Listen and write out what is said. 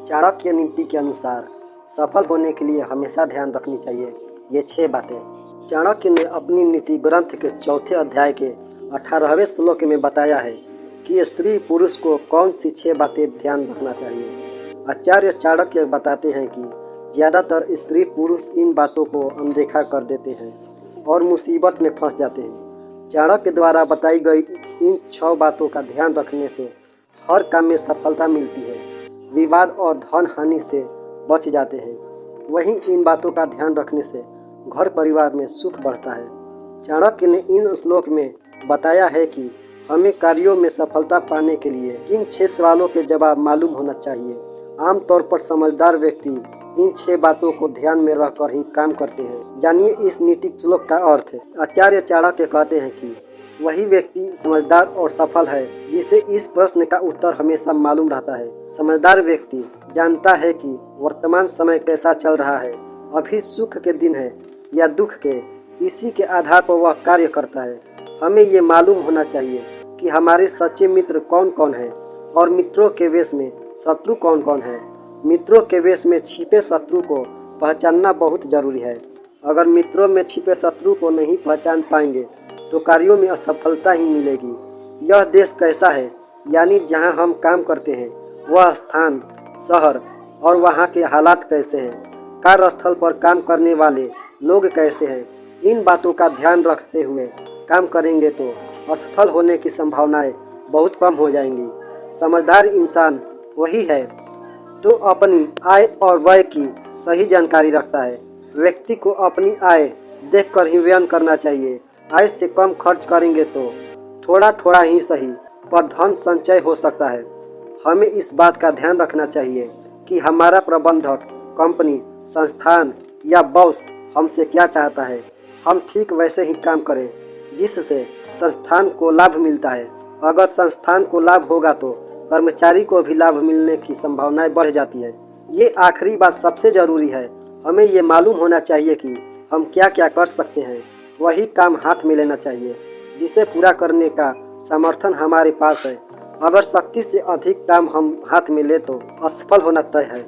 चाणक्य नीति के अनुसार सफल होने के लिए हमेशा ध्यान रखनी चाहिए ये 6 बातें। चाणक्य ने अपनी नीति ग्रंथ के 4थे अध्याय के 18वें श्लोक में बताया है कि स्त्री पुरुष को कौन सी 6 बातें ध्यान रखना चाहिए। आचार्य चाणक्य बताते हैं कि ज़्यादातर स्त्री पुरुष इन बातों को अनदेखा कर देते हैं और मुसीबत में फंस जाते हैं। चाणक्य द्वारा बताई गई इन 6 बातों का ध्यान रखने से हर काम में सफलता मिलती है, विवाद और धन हानि से बच जाते हैं। वहीं इन बातों का ध्यान रखने से घर परिवार में सुख बढ़ता है। चाणक्य ने इन श्लोक में बताया है कि हमें कार्यों में सफलता पाने के लिए इन 6 सवालों के जवाब मालूम होना चाहिए। आमतौर पर समझदार व्यक्ति इन 6 बातों को ध्यान में रखकर ही काम करते हैं। जानिए इस नीतिक श्लोक का अर्थ। आचार्य चाणक्य कहते हैं कि वही व्यक्ति समझदार और सफल है जिसे इस प्रश्न का उत्तर हमेशा मालूम रहता है। समझदार व्यक्ति जानता है कि वर्तमान समय कैसा चल रहा है, अभी सुख के दिन है या दुख के, इसी के आधार पर वह कार्य करता है। हमें ये मालूम होना चाहिए कि हमारे सच्चे मित्र कौन कौन हैं और मित्रों के वेश में शत्रु कौन कौन है। मित्रों के वेश में छिपे शत्रु को पहचानना बहुत जरूरी है। अगर मित्रों में छिपे शत्रु को नहीं पहचान पाएंगे तो कार्यों में असफलता ही मिलेगी। यह देश कैसा है, यानी जहां हम काम करते हैं, वह स्थान, शहर और वहां के हालात कैसे हैं, कार्यस्थल पर काम करने वाले लोग कैसे हैं, इन बातों का ध्यान रखते हुए काम करेंगे तो असफल होने की संभावनाएं बहुत कम हो जाएंगी। समझदार इंसान वही है तो अपनी आय और व्यय की सही जानकारी रखता है। व्यक्ति को अपनी आय देखकर ही व्यय करना चाहिए। आय से कम खर्च करेंगे तो थोड़ा थोड़ा ही सही पर धन संचय हो सकता है। हमें इस बात का ध्यान रखना चाहिए कि हमारा प्रबंधक, कंपनी, संस्थान या बॉस हमसे क्या चाहता है, हम ठीक वैसे ही काम करें जिससे संस्थान को लाभ मिलता है। अगर संस्थान को लाभ होगा तो कर्मचारी को भी लाभ मिलने की संभावनाएं बढ़ जाती है। ये आखिरी बात सबसे जरूरी है। हमें ये मालूम होना चाहिए कि हम क्या क्या कर सकते हैं, वही काम हाथ में लेना चाहिए जिसे पूरा करने का समर्थन हमारे पास है। अगर शक्ति से अधिक काम हम हाथ में ले तो असफल होना तय है।